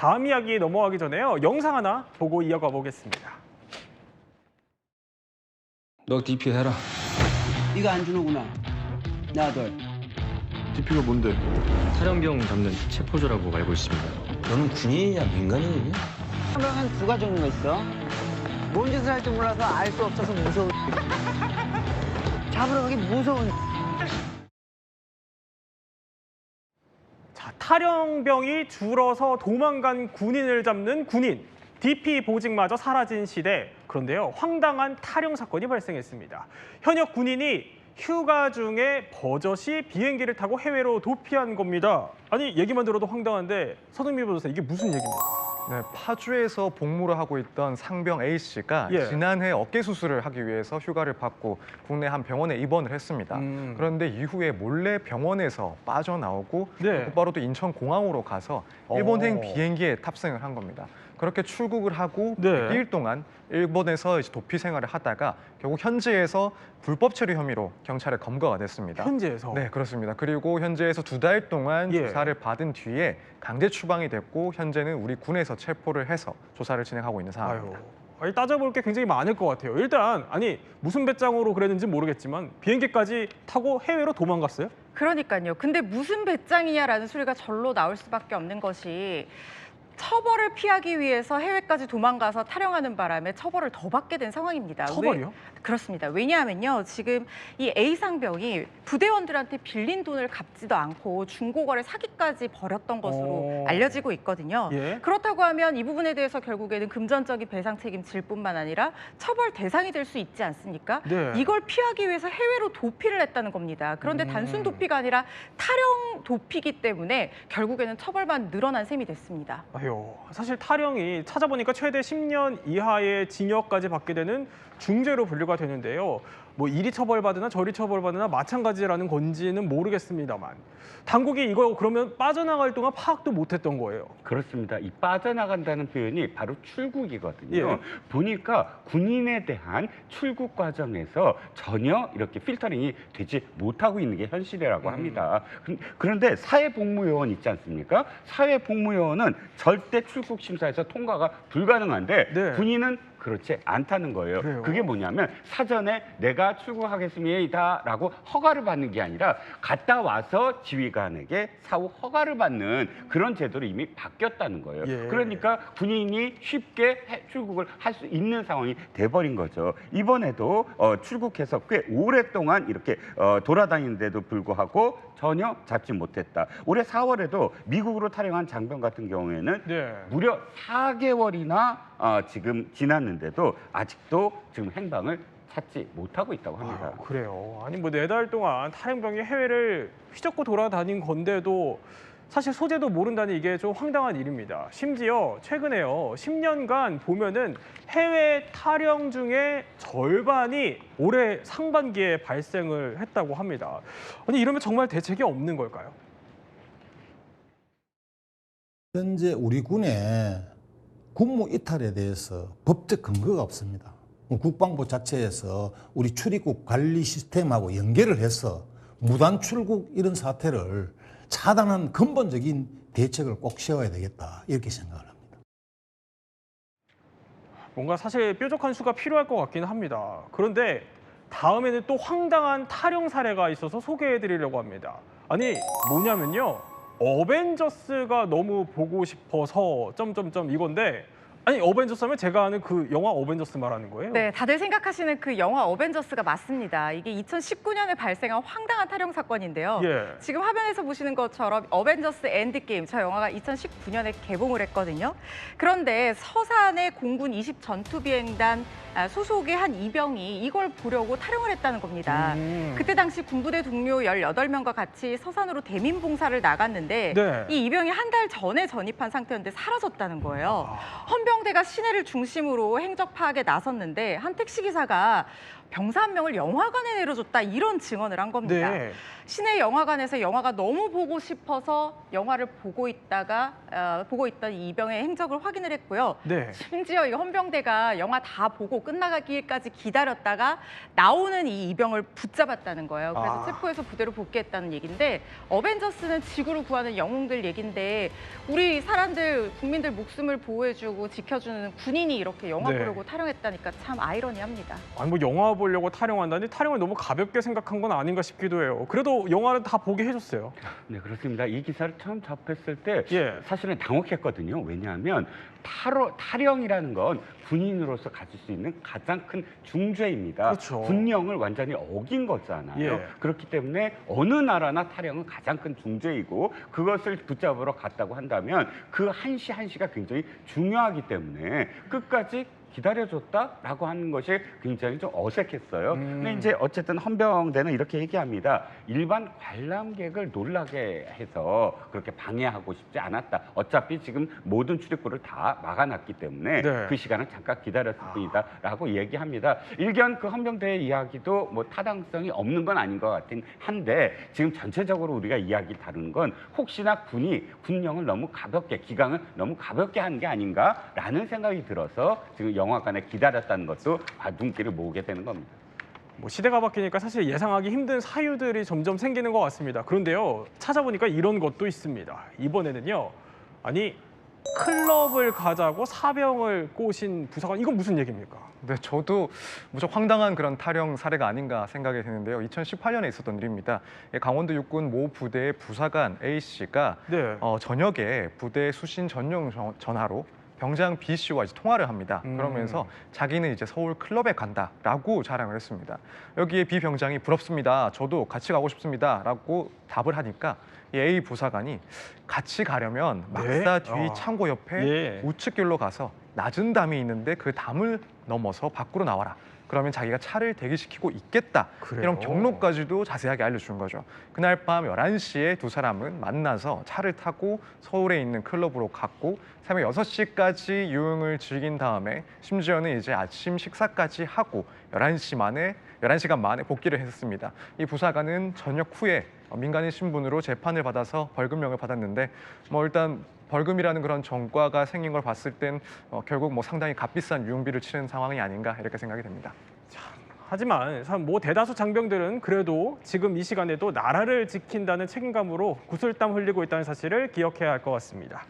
다음 이야기 넘어가기 전에요. 영상 하나 보고 이어가 보겠습니다. 너 DP 해라. 네가 안 주는구나. 나들. DP가 뭔데? 탈영병 잡는 체포조라고 알고 있습니다. 너는 군인이냐 민간인이냐? 그러면 두 가지 종류가 있어. 뭔 짓을 할지 몰라서 알 수 없어서 무서운. 잡으러 가기 무서운. 자, 탈영병이 줄어서 도망간 군인을 잡는 군인. DP 보직마저 사라진 시대. 그런데요, 황당한 탈영 사건이 발생했습니다. 현역 군인이 휴가 중에 버젓이 비행기를 타고 해외로 도피한 겁니다. 아니, 얘기만 들어도 황당한데 서동미 변호사, 이게 무슨 얘기입니까? 네, 파주에서 복무를 하고 있던 상병 A씨가 예. 지난해 어깨 수술을 하기 위해서 휴가를 받고 국내 한 병원에 입원을 했습니다. 그런데 이후에 몰래 병원에서 빠져나오고 네. 곧바로 또 인천공항으로 가서 일본행 비행기에 탑승을 한 겁니다. 그렇게 출국을 하고 네. 100일 동안 일본에서 이제 도피 생활을 하다가 결국 현지에서 불법 체류 혐의로 경찰에 검거가 됐습니다. 현지에서? 네, 그렇습니다. 그리고 현지에서 2달 동안 예. 조사를 받은 뒤에 강제 추방이 됐고 현재는 우리 군에서 체포를 해서 조사를 진행하고 있는 상황입니다. 아니, 따져볼 게 굉장히 많을 것 같아요. 일단 아니 무슨 배짱으로 그랬는지 모르겠지만 비행기까지 타고 해외로 도망갔어요? 그러니까요. 근데 무슨 배짱이냐라는 소리가 절로 나올 수밖에 없는 것이 처벌을 피하기 위해서 해외까지 도망가서 탈영하는 바람에 처벌을 더 받게 된 상황입니다. 처벌이요? 그렇습니다. 왜냐하면요. 지금 이 A 상병이 부대원들한테 빌린 돈을 갚지도 않고 중고거래 사기까지 벌였던 것으로 알려지고 있거든요. 예. 그렇다고 하면 이 부분에 대해서 결국에는 금전적인 배상 책임 질 뿐만 아니라 처벌 대상이 될 수 있지 않습니까? 네. 이걸 피하기 위해서 해외로 도피를 했다는 겁니다. 그런데 단순 도피가 아니라 탈영 도피기 때문에 결국에는 처벌만 늘어난 셈이 됐습니다. 아유, 사실 탈영이 찾아보니까 최대 10년 이하의 징역까지 받게 되는 중죄로 분류가 되는데요. 뭐 이리 처벌받으나 저리 처벌받으나 마찬가지라는 건지는 모르겠습니다만 당국이 이거 그러면 빠져나갈 동안 파악도 못했던 거예요. 그렇습니다. 이 빠져나간다는 표현이 바로 출국이거든요. 예. 보니까 군인에 대한 출국 과정에서 전혀 이렇게 필터링이 되지 못하고 있는 게 현실이라고 합니다. 그런데 사회복무요원 있지 않습니까? 사회복무요원은 절대 출국 심사에서 통과가 불가능한데 네. 군인은 그렇지 않다는 거예요. 그래요? 그게 뭐냐면 사전에 내가 출국하겠습니다라고 허가를 받는 게 아니라 갔다 와서 지휘관에게 사후 허가를 받는 그런 제도로 이미 바뀌었다는 거예요. 예. 그러니까 군인이 쉽게 출국을 할 수 있는 상황이 돼버린 거죠. 이번에도 출국해서 꽤 오랫동안 이렇게 돌아다니는데도 불구하고 전혀 잡지 못했다. 올해 4월에도 미국으로 탈영한 장병 같은 경우에는 네. 무려 4개월이나 지금 지났는데도 아직도 지금 행방을 찾지 못하고 있다고 합니다. 아, 그래요. 아니 뭐 4달 동안 탈영병이 해외를 휘젓고 돌아다닌 건데도 사실 소재도 모른다니 이게 좀 황당한 일입니다. 심지어 최근에요. 10년간 보면은 해외 탈영 중에 절반이 올해 상반기에 발생을 했다고 합니다. 아니 이러면 정말 대책이 없는 걸까요? 현재 우리 군의 군무 이탈에 대해서 법적 근거가 없습니다. 국방부 자체에서 우리 출입국 관리 시스템하고 연계를 해서 무단 출국 이런 사태를 차단하는 근본적인 대책을 꼭 세워야 되겠다 이렇게 생각을 합니다. 뭔가 사실 뾰족한 수가 필요할 것 같기는 합니다. 그런데 다음에는 또 황당한 탈영 사례가 있어서 소개해드리려고 합니다. 아니 뭐냐면요. 어벤져스가 너무 보고 싶어서 이건데 아니 어벤져스 하면 제가 아는 그 영화 어벤져스 말하는 거예요? 네, 다들 생각하시는 그 영화 어벤져스가 맞습니다. 이게 2019년에 발생한 황당한 탈영 사건인데요. 예. 지금 화면에서 보시는 것처럼 어벤져스 엔드게임, 저 영화가 2019년에 개봉을 했거든요. 그런데 서산의 공군 20 전투비행단 소속의 한 이병이 이걸 보려고 탈영을 했다는 겁니다. 그때 당시 군부대 동료 18명과 같이 서산으로 대민 봉사를 나갔는데 네. 이 이병이 한 달 전에 전입한 상태였는데 사라졌다는 거예요. 헌병대가 시내를 중심으로 행적 파악에 나섰는데 한 택시기사가 병사 한 명을 영화관에 내려줬다 이런 증언을 한 겁니다. 네. 시내 영화관에서 영화가 너무 보고 싶어서 영화를 보고 있던 이 이병의 행적을 확인을 했고요. 네. 심지어 이 헌병대가 영화 다 보고 끝나기까지 기다렸다가 나오는 이 이병을 붙잡았다는 거예요. 그래서 체포해서 부대로 복귀했다는 얘기인데 어벤져스는 지구를 구하는 영웅들 얘긴데 우리 사람들, 국민들 목숨을 보호해주고 지켜주는 군인이 이렇게 영화 네. 보려고 타령했다니까 참 아이러니합니다. 아니 뭐 영화 보려고 타령한다니 타령을 너무 가볍게 생각한 건 아닌가 싶기도 해요. 그래도 영화는 다 보게 해줬어요. 네, 그렇습니다. 이 기사를 처음 접했을 때 예. 사실은 당혹했거든요. 왜냐하면 타령이라는 건 군인으로서 가질 수 있는 가장 큰 중죄입니다. 그렇죠. 군령을 완전히 어긴 거잖아요. 예. 그렇기 때문에 어느 나라나 타령은 가장 큰 중죄이고 그것을 붙잡으러 갔다고 한다면 그 한시 한시가 굉장히 중요하기 때문에 끝까지 기다려줬다라고 하는 것이 굉장히 좀 어색했어요. 근데 이제 어쨌든 헌병대는 이렇게 얘기합니다. 일반 관람객을 놀라게 해서 그렇게 방해하고 싶지 않았다. 어차피 지금 모든 출입구를 다 막아놨기 때문에 네. 그 시간을 잠깐 기다렸을 뿐이다라고 얘기합니다. 일견 그 헌병대의 이야기도 뭐 타당성이 없는 건 아닌 것 같긴 한데 지금 전체적으로 우리가 이야기 다루는 건 혹시나 군이 군령을 너무 가볍게 기강을 너무 가볍게 하는 게 아닌가라는 생각이 들어서 지금 영화관에 기다렸다는 것도 눈길을 모으게 되는 겁니다. 뭐 시대가 바뀌니까 사실 예상하기 힘든 사유들이 점점 생기는 것 같습니다. 그런데요, 찾아보니까 이런 것도 있습니다. 이번에는요, 아니 클럽을 가자고 사병을 꼬신 부사관, 이건 무슨 얘기입니까? 네, 저도 무척 황당한 그런 타령 사례가 아닌가 생각이 드는데요. 2018년에 있었던 일입니다. 강원도 육군 모 부대의 부사관 A 씨가 네. 저녁에 부대 수신 전용 전화로 병장 B 씨와 이제 통화를 합니다. 그러면서 자기는 이제 서울 클럽에 간다라고 자랑을 했습니다. 여기에 B 병장이 부럽습니다. 저도 같이 가고 싶습니다라고 답을 하니까 이 A 부사관이 같이 가려면 막사 뒤 창고 옆에 예. 우측길로 가서 낮은 담이 있는데 그 담을 넘어서 밖으로 나와라. 그러면 자기가 차를 대기시키고 있겠다. 그래요? 이런 경로까지도 자세하게 알려준 거죠. 그날 밤 11시에 두 사람은 만나서 차를 타고 서울에 있는 클럽으로 갔고 새벽 6시까지 유흥을 즐긴 다음에 심지어는 이제 아침 식사까지 하고 11시간 만에 복귀를 했습니다. 이 부사관은 저녁 후에 민간인 신분으로 재판을 받아서 벌금형을 받았는데 뭐 일단 벌금이라는 그런 전과가 생긴 걸 봤을 땐 결국 뭐 상당히 값비싼 유흥비를 치른 상황이 아닌가 이렇게 생각이 됩니다. 하지만 뭐 대다수 장병들은 그래도 지금 이 시간에도 나라를 지킨다는 책임감으로 구슬땀 흘리고 있다는 사실을 기억해야 할 것 같습니다.